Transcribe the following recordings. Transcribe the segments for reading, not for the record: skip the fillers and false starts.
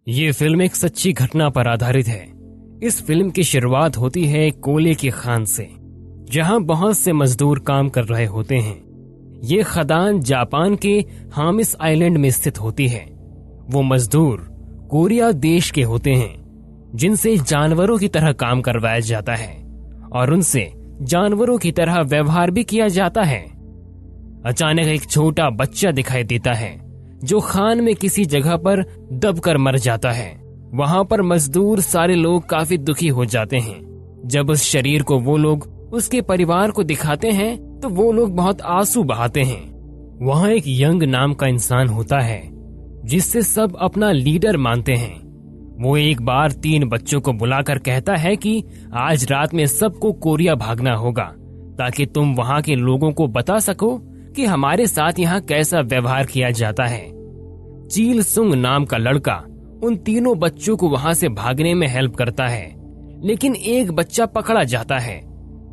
ये फिल्म एक सच्ची घटना पर आधारित है। इस फिल्म की शुरुआत होती है कोयले की खान से, जहां बहुत से मजदूर काम कर रहे होते हैं। ये खदान जापान के हामिस आइलैंड में स्थित होती है। वो मजदूर कोरिया देश के होते हैं, जिनसे जानवरों की तरह काम करवाया जाता है और उनसे जानवरों की तरह व्यवहार भी किया जाता है। अचानक एक छोटा बच्चा दिखाई देता है जो खान में किसी जगह पर दबकर मर जाता है। वहां पर मजदूर सारे लोग काफी दुखी हो जाते हैं। जब उस शरीर को वो लोग उसके परिवार को दिखाते हैं तो वो लोग बहुत आंसू बहाते हैं। वहां एक यंग नाम का इंसान होता है जिससे सब अपना लीडर मानते हैं। वो एक बार 3 बच्चों को बुलाकर कहता है कि आज रात में सबको कोरिया भागना होगा ताकि तुम वहां के लोगों को बता सको कि हमारे साथ यहाँ कैसा व्यवहार किया जाता है। चील सुंग नाम का लड़का उन तीनों बच्चों को वहां से भागने में हेल्प करता है, लेकिन एक बच्चा पकड़ा जाता है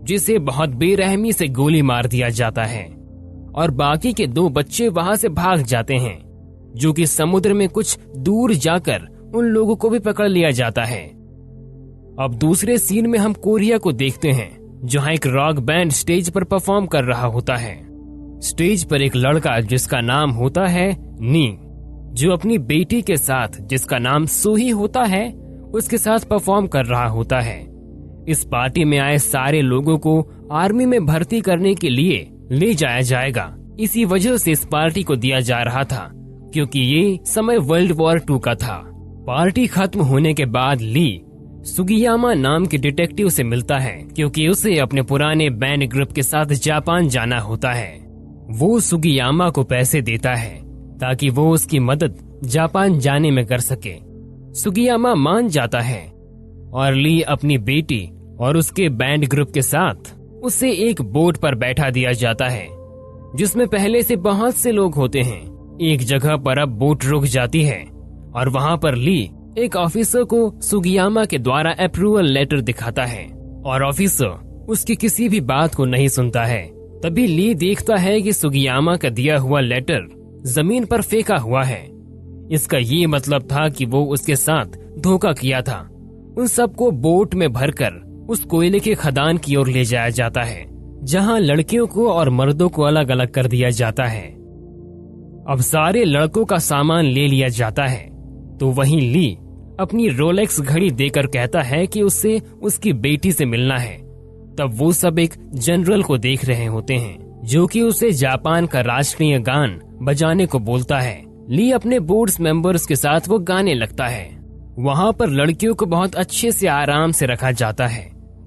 जिसे बहुत बेरहमी से गोली मार दिया जाता है और बाकी के 2 बच्चे वहां से भाग जाते हैं, जो कि समुद्र में कुछ दूर जाकर उन लोगों को भी पकड़ लिया जाता है। अब दूसरे सीन में हम कोरिया को देखते हैं, जहां एक रॉक बैंड स्टेज पर परफॉर्म कर रहा होता है। स्टेज पर एक लड़का जिसका नाम होता है नी, जो अपनी बेटी के साथ जिसका नाम सूही होता है उसके साथ परफॉर्म कर रहा होता है। इस पार्टी में आए सारे लोगों को आर्मी में भर्ती करने के लिए ले जाया जाएगा। इसी वजह से इस पार्टी को दिया जा रहा था, क्योंकि ये समय वर्ल्ड वॉर 2 का था। पार्टी खत्म होने के बाद ली सुगियामा नाम के डिटेक्टिव से मिलता है, क्योंकि उसे अपने पुराने बैंड ग्रुप के साथ जापान जाना होता है। वो सुगियामा को पैसे देता है ताकि वो उसकी मदद जापान जाने में कर सके। सुगियामा मान जाता है और ली अपनी बेटी और उसके बैंड ग्रुप के साथ उसे एक बोट पर बैठा दिया जाता है, जिसमें पहले से बहुत से लोग होते हैं। एक जगह पर अब बोट रुक जाती है और वहां पर ली एक ऑफिसर को सुगियामा के द्वारा अप्रूवल लेटर दिखाता है और ऑफिसर उसकी किसी भी बात को नहीं सुनता है। तभी ली देखता है कि सुगियामा का दिया हुआ लेटर जमीन पर फेंका हुआ है। इसका ये मतलब था कि वो उसके साथ धोखा किया था। उन सबको बोट में भरकर उस कोयले के खदान की ओर ले जाया जाता है, जहां लड़कियों को और मर्दों को अलग अलग कर दिया जाता है। अब सारे लड़कों का सामान ले लिया जाता है तो वहीं ली अपनी रोलेक्स घड़ी देकर कहता है कि उससे उसकी बेटी से मिलना है। तब वो सब एक जनरल को देख रहे होते हैं, जो कि उसे जापान का राष्ट्रीय गान बजाने को बोलता है। ली अपने बोर्ड्स मेंबर्स के साथ वो गाने लगता है। वहां पर लड़कियों को बहुत अच्छे से आराम से रखा जाता है,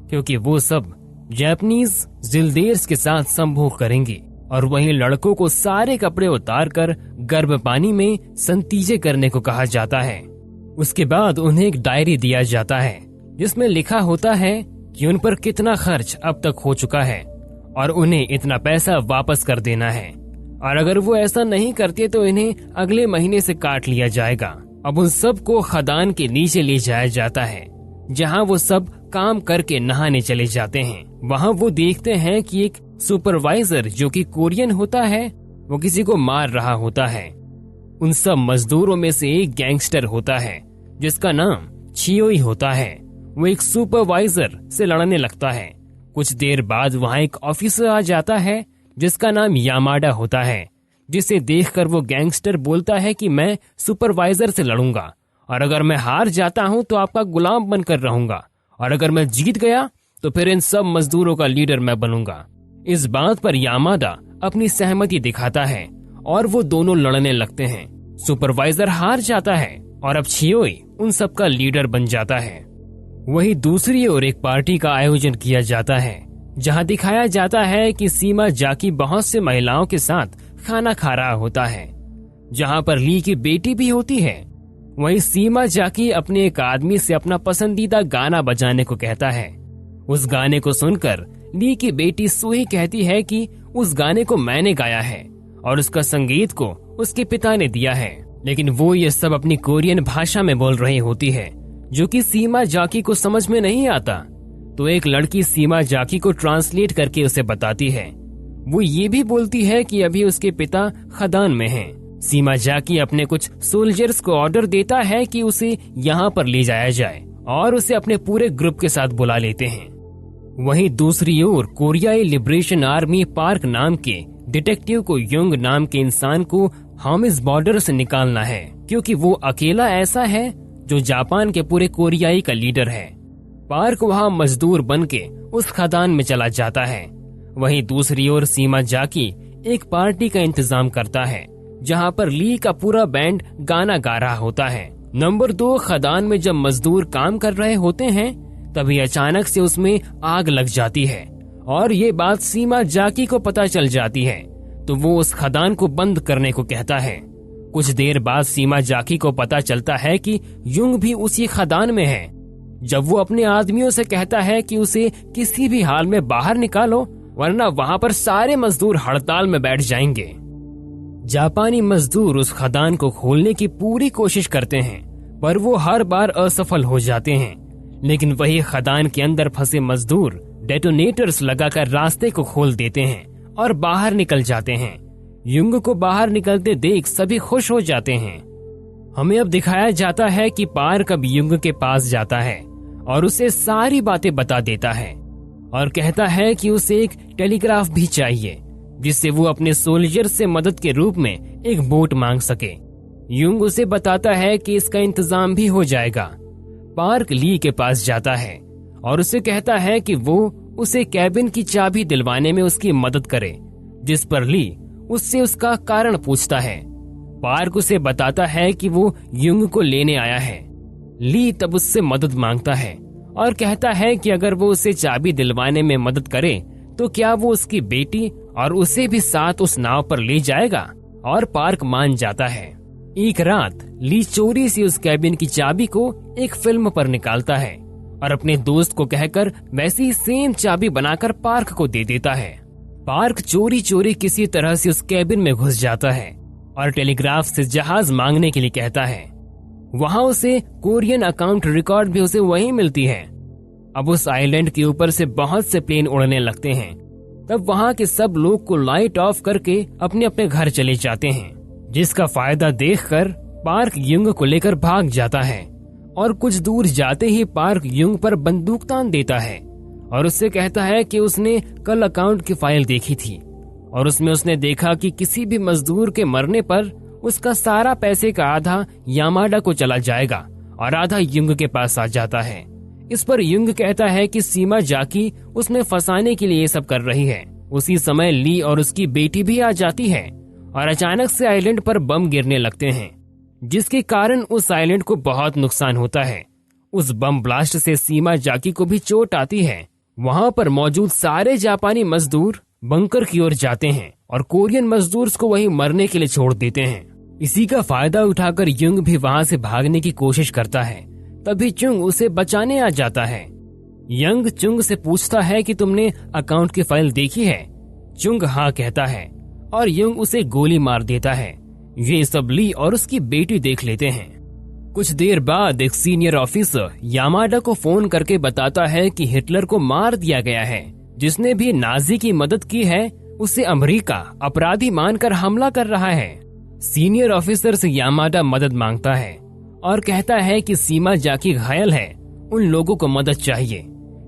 क्योंकि वो सब जापानीज जिल्देर्स के साथ संभोग करेंगे। और वहीं लड़कों को सारे कपड़े उतारकर गर्म पानी में संतीजे करने को कहा जाता है। उसके बाद उन्हें एक डायरी दिया जाता है, जिसमें लिखा होता है कि उन पर कितना खर्च अब तक हो चुका है और उन्हें इतना पैसा वापस कर देना है, और अगर वो ऐसा नहीं करते तो इन्हें अगले महीने से काट लिया जाएगा। अब उन सब को खदान के नीचे ले जाया जाता है, जहां वो सब काम करके नहाने चले जाते हैं। वहां वो देखते हैं कि एक सुपरवाइजर जो कि कोरियन होता है, वो किसी को मार रहा होता है। उन सब मजदूरों में से एक गैंगस्टर होता है जिसका नाम छियोई होता है। वो एक सुपरवाइजर से लड़ने लगता है। कुछ देर बाद वहां एक ऑफिसर आ जाता है जिसका नाम यामाडा होता है, जिसे देखकर वो गैंगस्टर बोलता है कि मैं सुपरवाइजर से लड़ूंगा और अगर मैं हार जाता हूं तो आपका गुलाम बनकर रहूंगा, और अगर मैं जीत गया तो फिर इन सब मजदूरों का लीडर मैं बनूंगा। इस बात पर यामाडा अपनी सहमति दिखाता है और वो दोनों लड़ने लगते हैं। सुपरवाइजर हार जाता है और अब छियोई उन सब का लीडर बन जाता है। वहीं दूसरी ओर एक पार्टी का आयोजन किया जाता है, जहां दिखाया जाता है कि सीमा जाकी बहुत से महिलाओं के साथ खाना खा रहा होता है, जहां पर ली की बेटी भी होती है। वहीं सीमा जाकी अपने एक आदमी से अपना पसंदीदा गाना बजाने को कहता है। उस गाने को सुनकर ली की बेटी सूही कहती है कि उस गाने को मैंने गाया है और उसका संगीत को उसके पिता ने दिया है, लेकिन वो ये सब अपनी कोरियन भाषा में बोल रही होती है, जो कि सीमा जाकी को समझ में नहीं आता। तो एक लड़की सीमा जाकी को ट्रांसलेट करके उसे बताती है। वो ये भी बोलती है कि अभी उसके पिता खदान में हैं सीमा जाकी अपने कुछ सोल्जर्स को ऑर्डर देता है कि उसे यहाँ पर ले जाया जाए और उसे अपने पूरे ग्रुप के साथ बुला लेते हैं। वहीं दूसरी ओर कोरियाई लिबरेशन आर्मी पार्क नाम के डिटेक्टिव को युंग नाम के इंसान को हामिस बॉर्डर से निकालना है, क्योंकि वो अकेला ऐसा है जो जापान के पूरे कोरियाई का लीडर है। पार्क वहाँ मजदूर बनके उस खदान में चला जाता है। वहीं दूसरी ओर सीमा जाकी एक पार्टी का इंतजाम करता है जहाँ पर ली का पूरा बैंड गाना गा रहा होता है। नंबर 2 खदान में जब मजदूर काम कर रहे होते हैं तभी अचानक से उसमें आग लग जाती है और ये बात सीमा जाकी को पता चल जाती है, तो वो उस खदान को बंद करने को कहता है। कुछ देर बाद सीमा जाकी को पता चलता है कि युंग भी उसी खदान में है। जब वो अपने आदमियों से कहता है कि उसे किसी भी हाल में बाहर निकालो वरना वहाँ पर सारे मजदूर हड़ताल में बैठ जाएंगे। जापानी मजदूर उस खदान को खोलने की पूरी कोशिश करते हैं पर वो हर बार असफल हो जाते हैं। लेकिन वही खदान के अंदर फंसे मजदूर डेटोनेटर्स लगाकर रास्ते को खोल देते हैं और बाहर निकल जाते हैं। युंग को बाहर निकलते देख सभी खुश हो जाते हैं। हमें अब दिखाया जाता है कि पार्क अब युंग के पास जाता है और उसे सारी बातें बता देता है और कहता है कि उसे एक टेलीग्राफ भी चाहिए जिससे वो अपने सोल्जर से मदद के रूप में एक बोट मांग सके। युंग उसे बताता है कि इसका इंतजाम भी हो जाएगा। पार्क ली के पास जाता है और उसे कहता है कि वो उसे कैबिन की चाबी दिलवाने में उसकी मदद करे, जिस पर ली उससे उसका कारण पूछता है। पार्क उसे बताता है कि वो युंग को लेने आया है। ली तब उससे मदद मांगता है और कहता है कि अगर वो उसे चाबी दिलवाने में मदद करे तो क्या वो उसकी बेटी और उसे भी साथ उस नाव पर ले जाएगा, और पार्क मान जाता है। एक रात ली चोरी से उस कैबिन की चाबी को एक फिल्म पर निकालता है और अपने दोस्त को कहकर वैसी सेम चाबी बनाकर पार्क को दे देता है। पार्क चोरी चोरी किसी तरह से उस कैबिन में घुस जाता है और टेलीग्राफ से जहाज मांगने के लिए कहता है। वहाँ उसे कोरियन अकाउंट रिकॉर्ड भी उसे वहीं मिलती है। अब उस आइलैंड के ऊपर से बहुत से प्लेन उड़ने लगते हैं। तब वहाँ के सब लोग को लाइट ऑफ करके अपने अपने घर चले जाते हैं, जिसका फायदा देखकर पार्क युंग को लेकर भाग जाता है और कुछ दूर जाते ही पार्क युंग पर बंदूक तान देता है और उससे कहता है कि उसने कल अकाउंट की फाइल देखी थी और उसमें उसने देखा कि किसी भी मजदूर के मरने पर उसका सारा पैसे का आधा यामाडा को चला जाएगा और आधा युंग के पास आ जाता है। इस पर युंग कहता है कि सीमा जाकी उसमें फंसाने के लिए ये सब कर रही है। उसी समय ली और उसकी बेटी भी आ जाती है और अचानक से आइलैंड पर बम गिरने लगते हैं, जिसके कारण उस आइलैंड को बहुत नुकसान होता है। उस बम ब्लास्ट से सीमा जाकी को भी चोट आती है। वहाँ पर मौजूद सारे जापानी मजदूर बंकर की ओर जाते हैं और कोरियन मजदूर को वहीं मरने के लिए छोड़ देते हैं। इसी का फायदा उठाकर युंग भी वहाँ से भागने की कोशिश करता है। तभी चुंग उसे बचाने आ जाता है। यंग चुंग से पूछता है कि तुमने अकाउंट की फाइल देखी है। चुंग हाँ कहता है और युंग उसे गोली मार देता है। ये सब ली और उसकी बेटी देख लेते हैं। कुछ देर बाद एक सीनियर ऑफिसर यामाडा को फोन करके बताता है कि हिटलर को मार दिया गया है। जिसने भी नाजी की मदद की है उसे अमेरिका अपराधी मानकर हमला कर रहा है। सीनियर ऑफिसर से यामाडा मदद मांगता है और कहता है कि सीमा जाकी घायल है, उन लोगों को मदद चाहिए।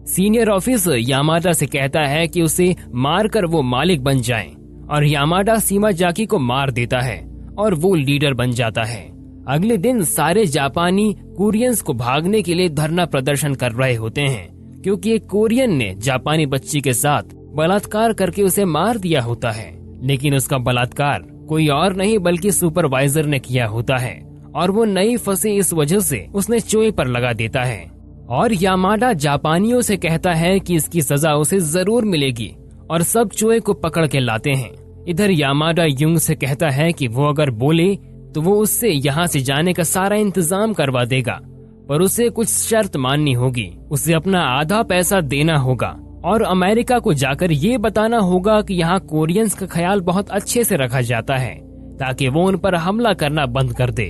सीनियर ऑफिसर यामाडा से कहता है कि उसे मारकर वो मालिक बन जाएं और यामाडा सीमा जाकी को मार देता है और वो लीडर बन जाता है। अगले दिन सारे जापानी कोरियंस को भागने के लिए धरना प्रदर्शन कर रहे होते हैं, क्योंकि एक कोरियन ने जापानी बच्ची के साथ बलात्कार करके उसे मार दिया होता है। लेकिन उसका बलात्कार कोई और नहीं बल्कि सुपरवाइजर ने किया होता है और वो नहीं फंसी, इस वजह से उसने चोए पर लगा देता है। और यामाडा जापानियों से कहता है कि इसकी सजा उसे जरूर मिलेगी और सब चोए को पकड़ के लाते हैं। इधर यामाडा युंग से कहता है कि वो अगर बोले तो वो उससे यहाँ से जाने का सारा इंतजाम करवा देगा, पर उसे कुछ शर्त माननी होगी। उसे अपना आधा पैसा देना होगा और अमेरिका को जाकर ये बताना होगा कि यहाँ कोरियंस का ख्याल बहुत अच्छे से रखा जाता है ताकि वो उन पर हमला करना बंद कर दे।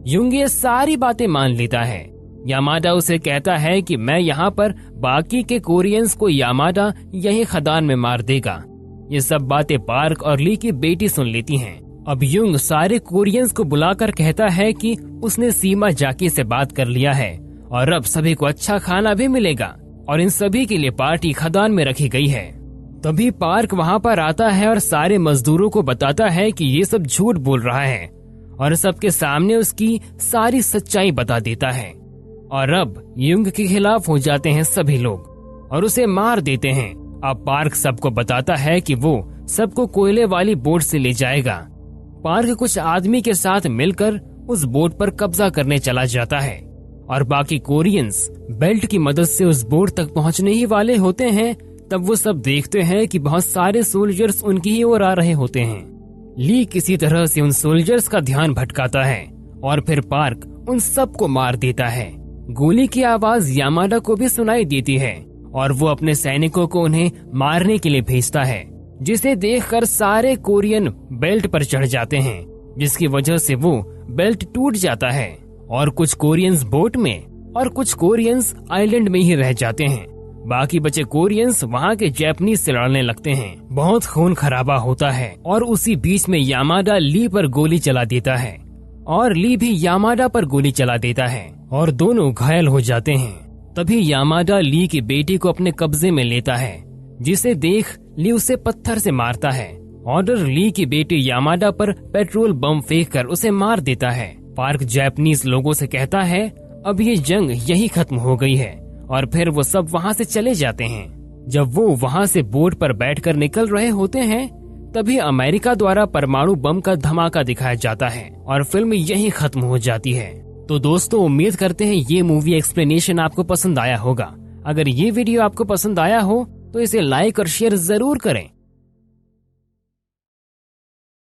युंग ये सारी बातें मान लेता है। यामाडा उसे कहता है कि मैं यहाँ पर बाकी के कोरियंस को यामाडा यही खदान में मार देगा। ये सब बातें पार्क और ली की बेटी सुन लेती हैं अब युंग सारे कोरियंस को बुलाकर कहता है कि उसने सीमा जाकी से बात कर लिया है और अब सभी को अच्छा खाना भी मिलेगा और इन सभी के लिए पार्टी खदान में रखी गई है। तभी पार्क वहाँ पर आता है और सारे मजदूरों को बताता है कि ये सब झूठ बोल रहा है और सबके सामने उसकी सारी सच्चाई बता देता है। और अब युंग के खिलाफ हो जाते हैं सभी लोग और उसे मार देते हैं। अब पार्क सबको बताता है कि वो सबको कोयले वाली बोट से ले जाएगा। पार्क कुछ आदमी के साथ मिलकर उस बोट पर कब्जा करने चला जाता है और बाकी कोरियंस बेल्ट की मदद से उस बोट तक पहुंचने ही वाले होते हैं। तब वो सब देखते हैं कि बहुत सारे सोल्जर्स उनकी ही ओर आ रहे होते हैं। ली किसी तरह से उन सोल्जर्स का ध्यान भटकाता है और फिर पार्क उन सबको मार देता है। गोली की आवाज यामाडा को भी सुनाई देती है और वो अपने सैनिकों को उन्हें मारने के लिए भेजता है, जिसे देखकर सारे कोरियन बेल्ट पर चढ़ जाते हैं, जिसकी वजह से वो बेल्ट टूट जाता है और कुछ कोरियंस बोट में और कुछ कोरियंस आइलैंड में ही रह जाते हैं। बाकी बचे कोरियंस वहाँ के जापानीज से लड़ने लगते हैं। बहुत खून खराबा होता है और उसी बीच में यामाडा ली पर गोली चला देता है और ली भी यामाडा पर गोली चला देता है और दोनों घायल हो जाते हैं। तभी यामाडा ली की बेटी को अपने कब्जे में लेता है, जिसे देख ली उसे पत्थर से मारता है और ली की बेटी यामाडा पर पेट्रोल बम फेंक कर उसे मार देता है। पार्क जापानीज लोगों से कहता है अब ये जंग यही खत्म हो गई है और फिर वो सब वहाँ से चले जाते हैं। जब वो वहाँ से बोट पर बैठकर निकल रहे होते हैं तभी अमेरिका द्वारा परमाणु बम का धमाका दिखाया जाता है और फिल्म यही खत्म हो जाती है। तो दोस्तों, उम्मीद करते हैं ये मूवी एक्सप्लेनेशन आपको पसंद आया होगा। अगर ये वीडियो आपको पसंद आया हो तो इसे लाइक और शेयर जरूर करें